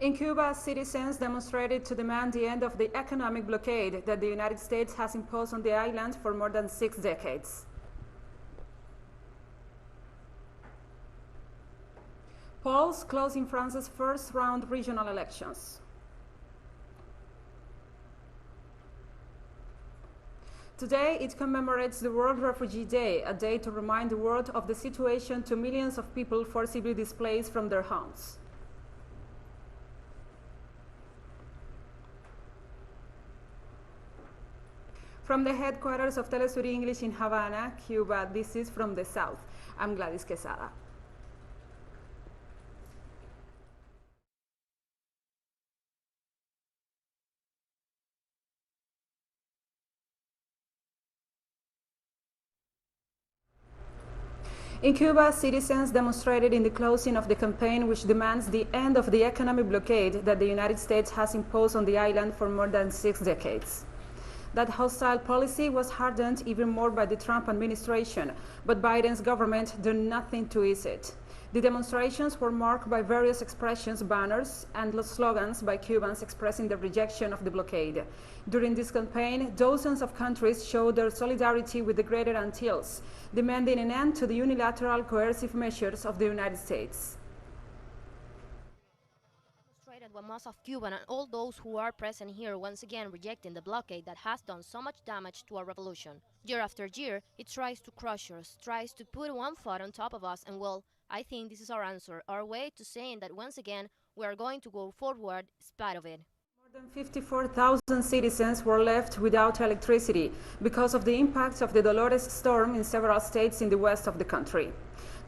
In Cuba, citizens demonstrated to demand the end of the economic blockade that the United States has imposed on the island for more than 6 decades. Polls closing France's first-round regional elections. Today, it commemorates the World Refugee Day, a day to remind the world of the situation to millions of people forcibly displaced from their homes. From the headquarters of TeleSUR English in Havana, Cuba, this is From the South. I'm Gladys Quesada. In Cuba, citizens demonstrated in the closing of the campaign which demands the end of the economic blockade that the United States has imposed on the island for more than 6 decades. That hostile policy was hardened even more by the Trump administration, but Biden's government did nothing to ease it. The demonstrations were marked by various expressions, banners, and slogans by Cubans expressing their rejection of the blockade. During this campaign, dozens of countries showed their solidarity with the Greater Antilles, demanding an end to the unilateral coercive measures of the United States. What most of Cuban and all those who are present here once again rejecting the blockade that has done so much damage to our revolution. Year after year, it tries to crush us, tries to put one foot on top of us, and well, I think this is our answer, our way to saying that once again, we are going to go forward in spite of it. More than 54,000 citizens were left without electricity because of the impacts of the Dolores storm in several states in the west of the country.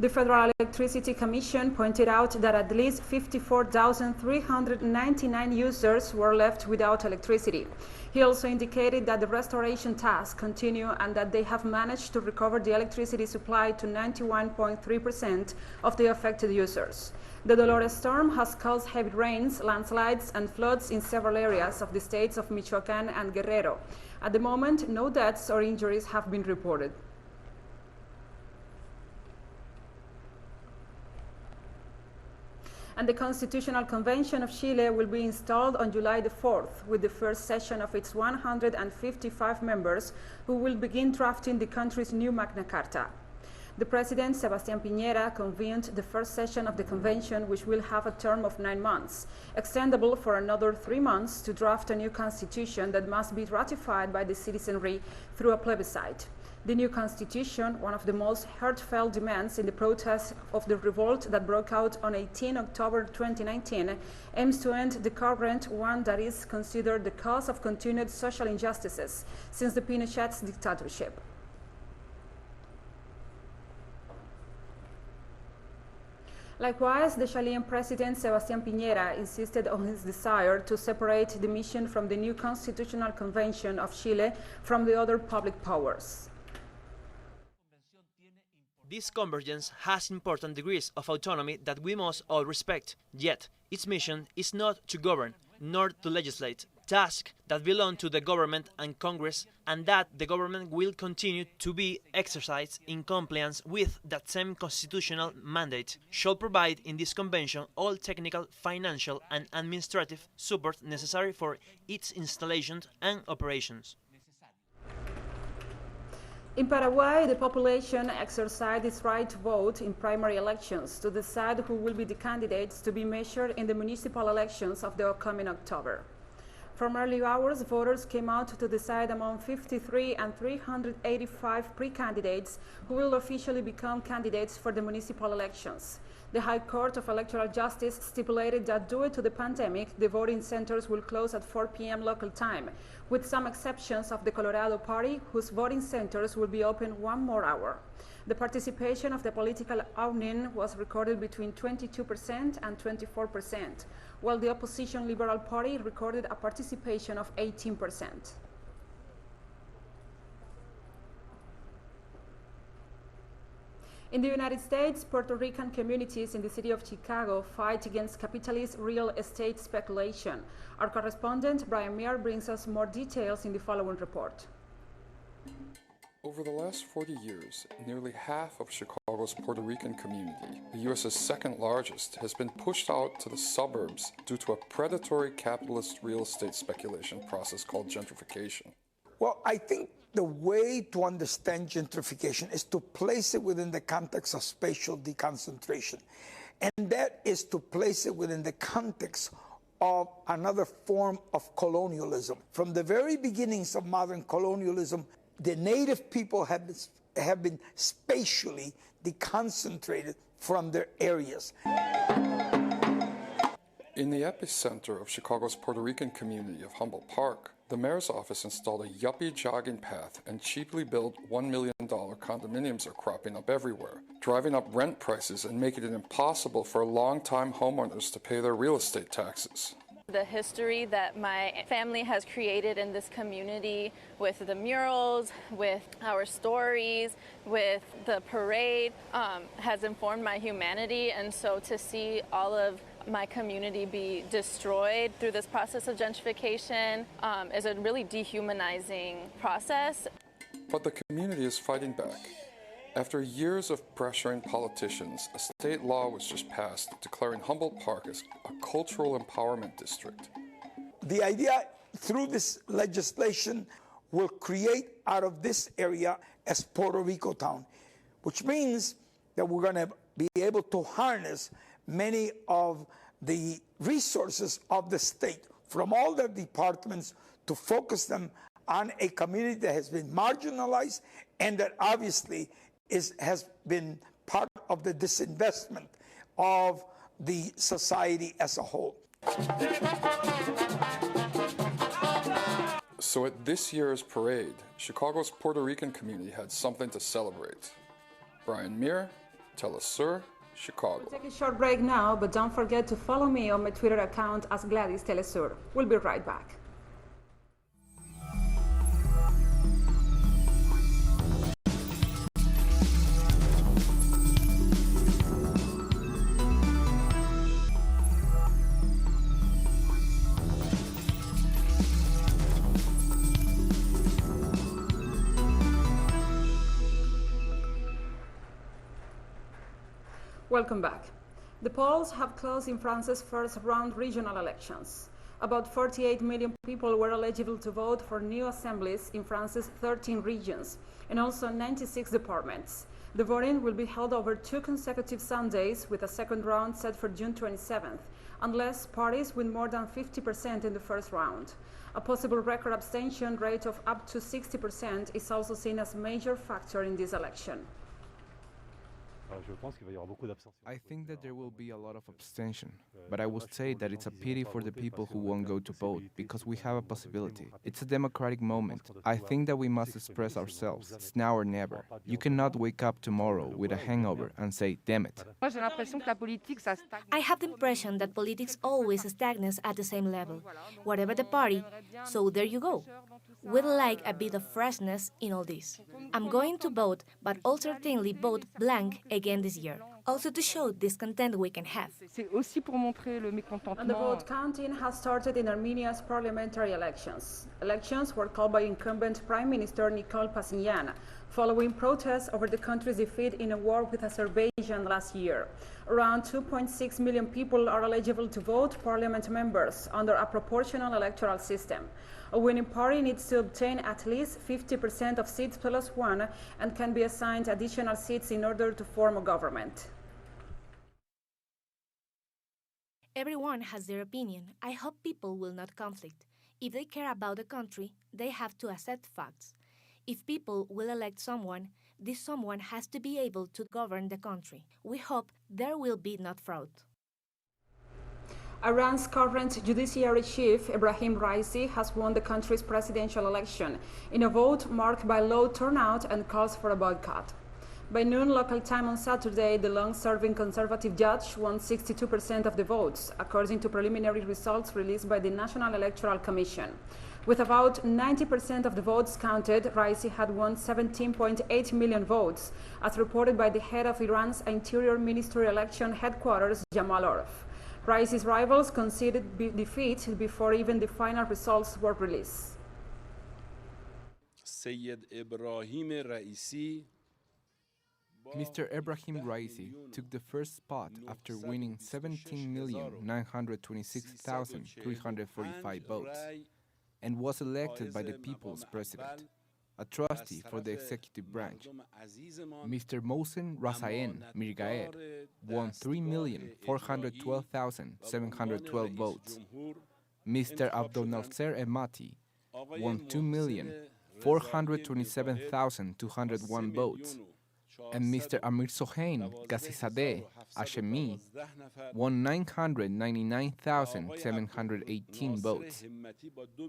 The Federal Electricity Commission pointed out that at least 54,399 users were left without electricity. He also indicated that the restoration tasks continue and that they have managed to recover the electricity supply to 91.3% of the affected users. The Dolores storm has caused heavy rains, landslides, and floods in several areas of the states of Michoacán and Guerrero. At the moment, no deaths or injuries have been reported. And the Constitutional Convention of Chile will be installed on July the 4th with the first session of its 155 members who will begin drafting the country's new Magna Carta. The President, Sebastián Piñera, convened the first session of the convention, which will have a term of 9 months, extendable for another 3 months to draft a new constitution that must be ratified by the citizenry through a plebiscite. The new constitution, one of the most heartfelt demands in the protest of the revolt that broke out on 18 October 2019, aims to end the current one that is considered the cause of continued social injustices since the Pinochet's dictatorship. Likewise, the Chilean President Sebastián Piñera insisted on his desire to separate the mission from the new Constitutional Convention of Chile from the other public powers. This convergence has important degrees of autonomy that we must all respect, yet its mission is not to govern, nor to legislate, tasks that belong to the government and Congress, and that the government will continue to be exercised in compliance with that same constitutional mandate, shall provide in this convention all technical, financial and administrative support necessary for its installation and operations. In Paraguay, the population exercised its right to vote in primary elections to decide who will be the candidates to be measured in the municipal elections of the upcoming October. From early hours, voters came out to decide among 53 and 385 pre-candidates who will officially become candidates for the municipal elections. The High Court of Electoral Justice stipulated that due to the pandemic, the voting centers will close at 4 p.m. local time, with some exceptions of the Colorado Party, whose voting centers will be open 1 more hour. The participation of the political union was recorded between 22% and 24%, while the opposition Liberal Party recorded a participation of 18%. In the United States, Puerto Rican communities in the city of Chicago fight against capitalist real estate speculation. Our correspondent, Brian Meir, brings us more details in the following report. Over the last 40 years, nearly half of Chicago's Puerto Rican community, the U.S.'s second largest, has been pushed out to the suburbs due to a predatory capitalist real estate speculation process called gentrification. Well, I think the way to understand gentrification is to place it within the context of spatial deconcentration. And that is to place it within the context of another form of colonialism. From the very beginnings of modern colonialism, the native people have been spatially deconcentrated from their areas. In the epicenter of Chicago's Puerto Rican community of Humboldt Park, the mayor's office installed a yuppie jogging path, and cheaply built $1 million condominiums are cropping up everywhere, driving up rent prices and making it impossible for longtime homeowners to pay their real estate taxes. The history that my family has created in this community with the murals, with our stories, with the parade has informed my humanity, and so to see all of my community be destroyed through this process of gentrification is a really dehumanizing process. But the community is fighting back. After years of pressuring politicians, a state law was just passed declaring Humboldt Park as a cultural empowerment district. The idea through this legislation will create out of this area as Puerto Rico town, which means that we're going to be able to harness many of the resources of the state from all the departments to focus them on a community that has been marginalized and that obviously has been part of the disinvestment of the society as a whole. So at this year's parade, Chicago's Puerto Rican community had something to celebrate. Brian Muir, TeleSUR, Chicago. We'll take a short break now, but don't forget to follow me on my Twitter account as Gladys TeleSUR. We'll be right back. Welcome back. The polls have closed in France's first round regional elections. About 48 million people were eligible to vote for new assemblies in France's 13 regions and also 96 departments. The voting will be held over 2 consecutive Sundays with a second round set for June 27th, unless parties win more than 50% in the first round. A possible record abstention rate of up to 60% is also seen as a major factor in this election. I think that there will be a lot of abstention, but I would say that it's a pity for the people who won't go to vote, because we have a possibility. It's a democratic moment. I think that we must express ourselves. It's now or never. You cannot wake up tomorrow with a hangover and say, damn it. I have the impression that politics always stagnates at the same level. Whatever the party, so there you go. We'd like a bit of freshness in all this. I'm going to vote, but I'll certainly vote blank again this year, also to show discontent we can have. And the vote counting has started in Armenia's parliamentary elections. Elections were called by incumbent Prime Minister Nicole Pashinyan, following protests over the country's defeat in a war with Azerbaijan last year. Around 2.6 million people are eligible to vote parliament members under a proportional electoral system. A winning party needs to obtain at least 50% of seats plus one and can be assigned additional seats in order to form a government. Everyone has their opinion. I hope people will not conflict. If they care about the country, they have to accept facts. If people will elect someone, this someone has to be able to govern the country. We hope there will be not fraud. Iran's current judiciary chief, Ebrahim Raisi, has won the country's presidential election in a vote marked by low turnout and calls for a boycott. By noon local time on Saturday, the long-serving conservative judge won 62% of the votes, according to preliminary results released by the National Electoral Commission. With about 90% of the votes counted, Raisi had won 17.8 million votes, as reported by the head of Iran's Interior Ministry election headquarters, Jamal Orf. Raisi's rivals conceded defeat before even the final results were released. السيد إبراهيم الرئيسي Mr. Ebrahim Raisi took the first spot after winning 17,926,345 votes and was elected by the people's president, a trustee for the executive branch. Mr. Mohsen Rasaen Mirgaer won 3,412,712 votes. Mr. Abdolnasser Emati won 2,427,201 votes. And Mr. Amir Sohain Ghazizadeh Hashemi won 999,718 votes.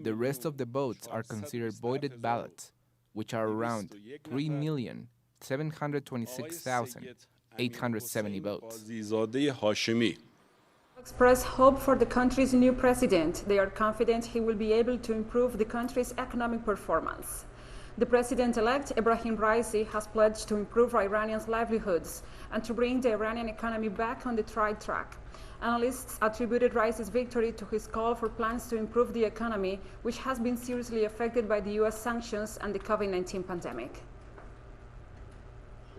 The rest of the votes are considered voided ballots, which are around 3,726,870 votes. Express hope for the country's new president. They are confident he will be able to improve the country's economic performance. The president-elect, Ebrahim Raisi, has pledged to improve Iranians' livelihoods and to bring the Iranian economy back on the right track. Analysts attributed Raisi's victory to his call for plans to improve the economy, which has been seriously affected by the U.S. sanctions and the COVID-19 pandemic.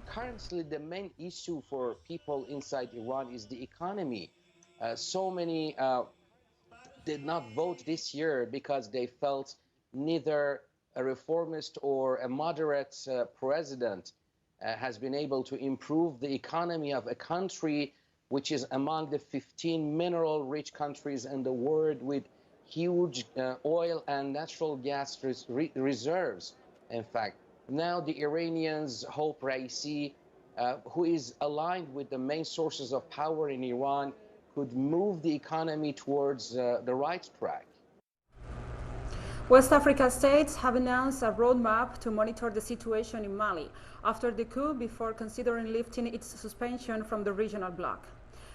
Currently, the main issue for people inside Iran is the economy. So many did not vote this year because they felt neither a reformist or a moderate president has been able to improve the economy of a country which is among the 15 mineral-rich countries in the world with huge oil and natural gas reserves. In fact, now the Iranians hope Raisi, who is aligned with the main sources of power in Iran, could move the economy towards the right track. West Africa states have announced a roadmap to monitor the situation in Mali after the coup before considering lifting its suspension from the regional bloc.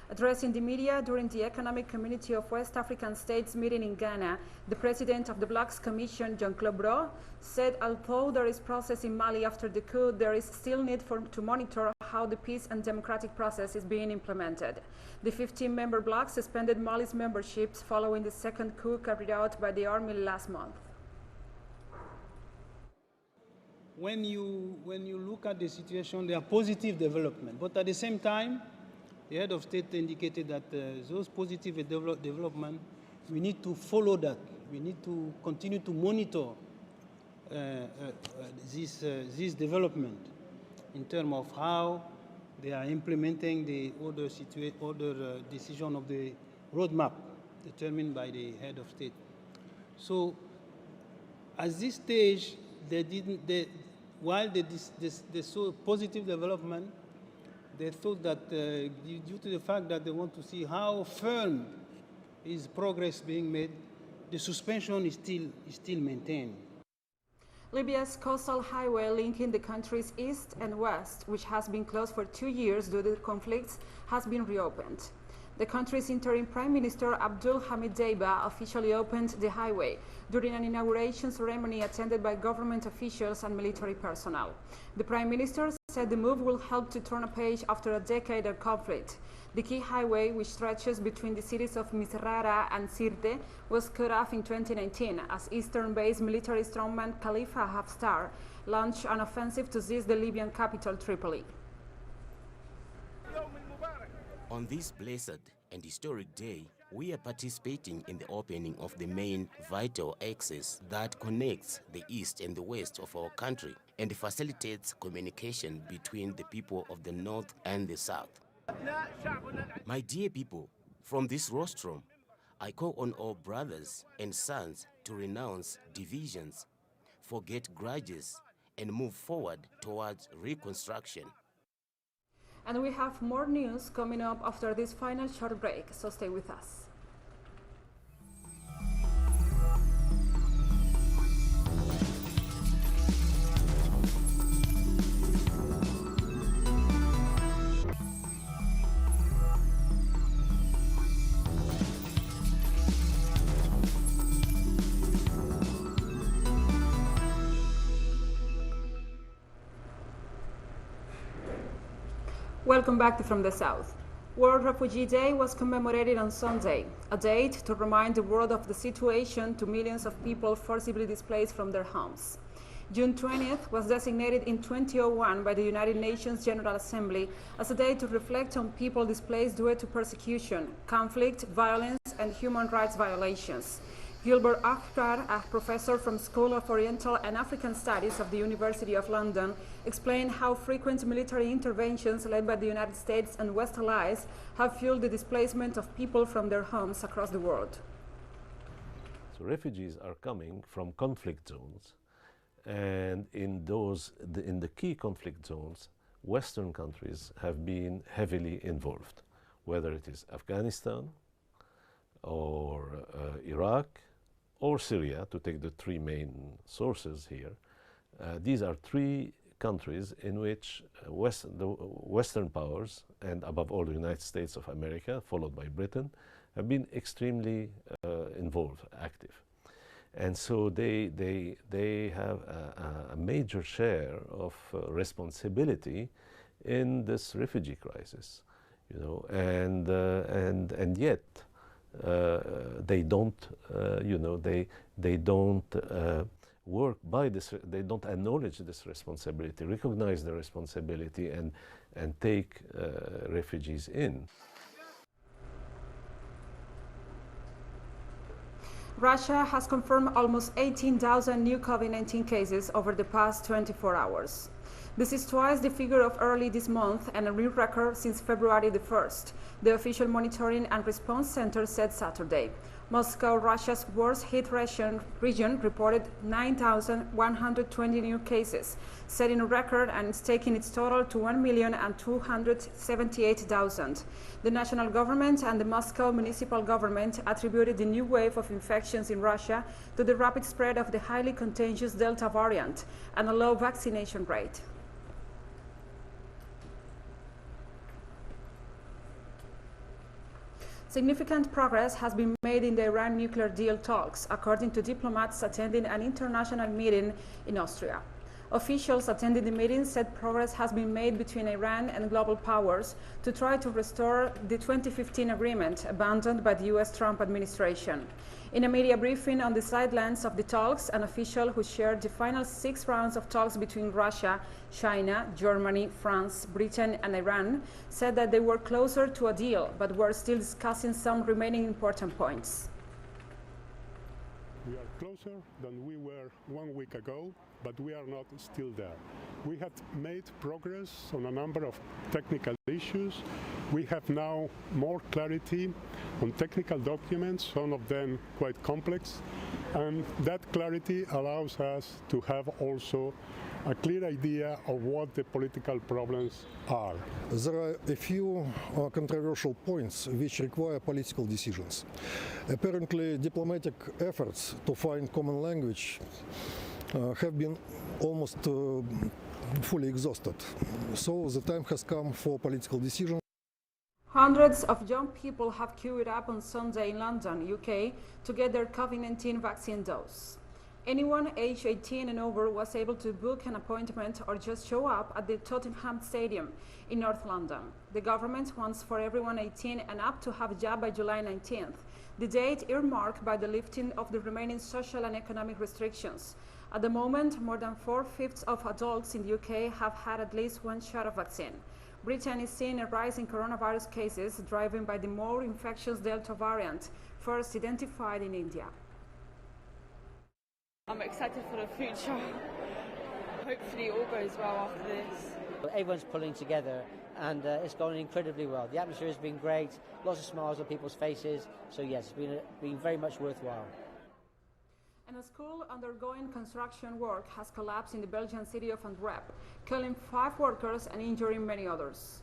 Addressing the media during the Economic Community of West African States meeting in Ghana, the president of the bloc's commission, Jean-Claude Brault, said although there is progress in Mali after the coup, there is still need to monitor how the peace and democratic process is being implemented. The 15-member bloc suspended Mali's memberships following the second coup carried out by the army last month. When you look at the situation, there are positive developments, but at the same time, the head of state indicated that those positive developments, we need to follow that. We need to continue to monitor this development in terms of how they are implementing the other decision of the roadmap determined by the head of state. So, at this stage, while they saw positive development, they thought that due to the fact that they want to see how firm is progress being made, the suspension is still maintained. Libya's coastal highway linking the country's east and west, which has been closed for 2 years due to conflicts, has been reopened. The country's interim Prime Minister Abdul Hamid Deiba officially opened the highway during an inauguration ceremony attended by government officials and military personnel. The Prime Minister said the move will help to turn a page after a decade of conflict. The key highway, which stretches between the cities of Misrata and Sirte, was cut off in 2019 as eastern-based military strongman Khalifa Haftar launched an offensive to seize the Libyan capital, Tripoli. On this blessed and historic day, we are participating in the opening of the main vital axis that connects the east and the west of our country and facilitates communication between the people of the north and the south. My dear people, from this rostrum, I call on all brothers and sons to renounce divisions, forget grudges, and move forward towards reconstruction. And we have more news coming up after this final short break, so stay with us. Welcome back to From the South. World Refugee Day was commemorated on Sunday, a date to remind the world of the situation to millions of people forcibly displaced from their homes. June 20th was designated in 2001 by the United Nations General Assembly as a day to reflect on people displaced due to persecution, conflict, violence, and human rights violations. Gilbert Akhtar, a professor from School of Oriental and African Studies of the University of London, explained how frequent military interventions led by the United States and West allies have fueled the displacement of people from their homes across the world. So refugees are coming from conflict zones, and in the key conflict zones, Western countries have been heavily involved, whether it is Afghanistan or Iraq or Syria, to take the three main sources here. These are three countries in which the Western powers, and above all the United States of America, followed by Britain, have been extremely involved, active. And so they have a major share of responsibility in this refugee crisis, you know, and yet they don't, you know, they don't work by this. They don't acknowledge this responsibility, recognize the responsibility, and take refugees in. Russia has confirmed almost 18,000 new COVID-19 cases over the past 24 hours. This is twice the figure of early this month and a new record since February the 1st, the official Monitoring and Response Center said Saturday. Moscow, Russia's worst hit region, reported 9,120 new cases, setting a record and taking its total to 1,278,000. The national government and the Moscow municipal government attributed the new wave of infections in Russia to the rapid spread of the highly contagious Delta variant and a low vaccination rate. Significant progress has been made in the Iran nuclear deal talks, according to diplomats attending an international meeting in Austria. Officials attending the meeting said progress has been made between Iran and global powers to try to restore the 2015 agreement abandoned by the U.S. Trump administration. In a media briefing on the sidelines of the talks, an official who shared the final 6 rounds of talks between Russia, China, Germany, France, Britain, and Iran said that they were closer to a deal, but were still discussing some remaining important points. We are closer than we were 1 week ago, but we are not still there. We have made progress on a number of technical issues. We have now more clarity on technical documents, some of them quite complex, and that clarity allows us to have also a clear idea of what the political problems are. There are a few controversial points which require political decisions. Apparently, diplomatic efforts to find common language have been almost fully exhausted. So the time has come for political decisions. Hundreds of young people have queued up on Sunday in London, UK, to get their COVID-19 vaccine dose. Anyone aged 18 and over was able to book an appointment or just show up at the Tottenham Stadium in North London. The government wants for everyone 18 and up to have a jab by July 19th, the date earmarked by the lifting of the remaining social and economic restrictions. At the moment, more than 4/5 of adults in the UK have had at least one shot of vaccine. Britain is seeing a rise in coronavirus cases driven by the more infectious Delta variant, first identified in India. I'm excited for the future. Hopefully all goes well after this. Everyone's pulling together and it's going incredibly well. The atmosphere has been great, lots of smiles on people's faces, so yes, it's been very much worthwhile. And a school undergoing construction work has collapsed in the Belgian city of Antwerp, killing 5 workers and injuring many others.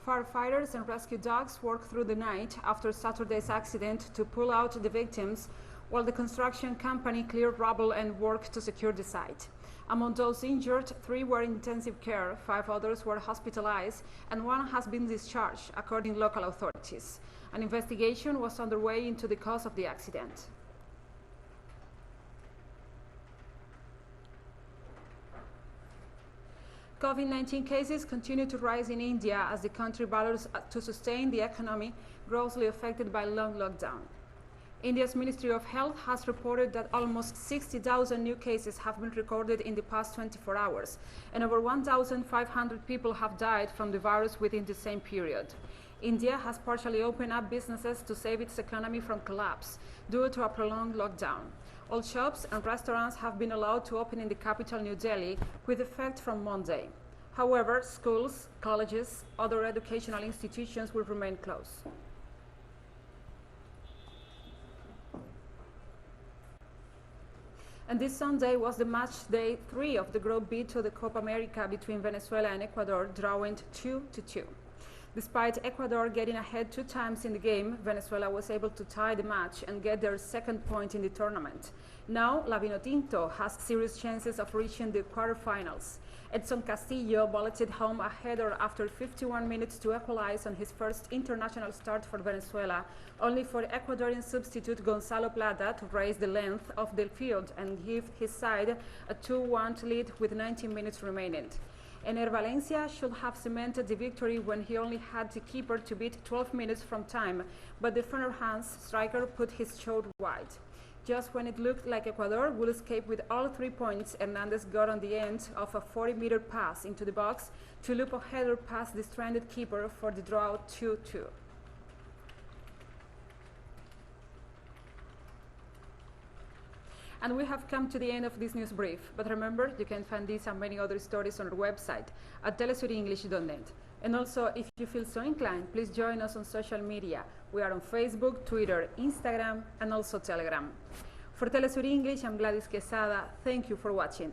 Firefighters and rescue dogs worked through the night after Saturday's accident to pull out the victims, while the construction company cleared rubble and worked to secure the site. Among those injured, 3 were in intensive care, 5 others were hospitalized, and 1 has been discharged, according to local authorities. An investigation was underway into the cause of the accident. COVID-19 cases continue to rise in India as the country battles to sustain the economy grossly affected by long lockdown. India's Ministry of Health has reported that almost 60,000 new cases have been recorded in the past 24 hours, and over 1,500 people have died from the virus within the same period. India has partially opened up businesses to save its economy from collapse due to a prolonged lockdown. All shops and restaurants have been allowed to open in the capital, New Delhi, with effect from Monday. However, schools, colleges, other educational institutions will remain closed. And this Sunday was the match day 3 of the Group B to the Copa America between Venezuela and Ecuador, drawing 2-2. Despite Ecuador getting ahead 2 times in the game, Venezuela was able to tie the match and get their second point in the tournament. Now, La Vinotinto has serious chances of reaching the quarterfinals. Edson Castillo bulleted home a header after 51 minutes to equalize on his first international start for Venezuela, only for Ecuadorian substitute Gonzalo Plata to raise the length of the field and give his side a 2-1 lead with 19 minutes remaining. Ener Valencia should have cemented the victory when he only had the keeper to beat 12 minutes from time, but the Fenerbahce striker put his shot wide. Just when it looked like Ecuador would escape with all 3 points, Hernandez got on the end of a 40-meter pass into the box to loop a header past the stranded keeper for the draw 2-2. And we have come to the end of this news brief, but remember, you can find these and many other stories on our website at telesurenglish.net. And also, if you feel so inclined, please join us on social media. We are on Facebook, Twitter, Instagram, and also Telegram. For TeleSUR English, I'm Gladys Quesada. Thank you for watching.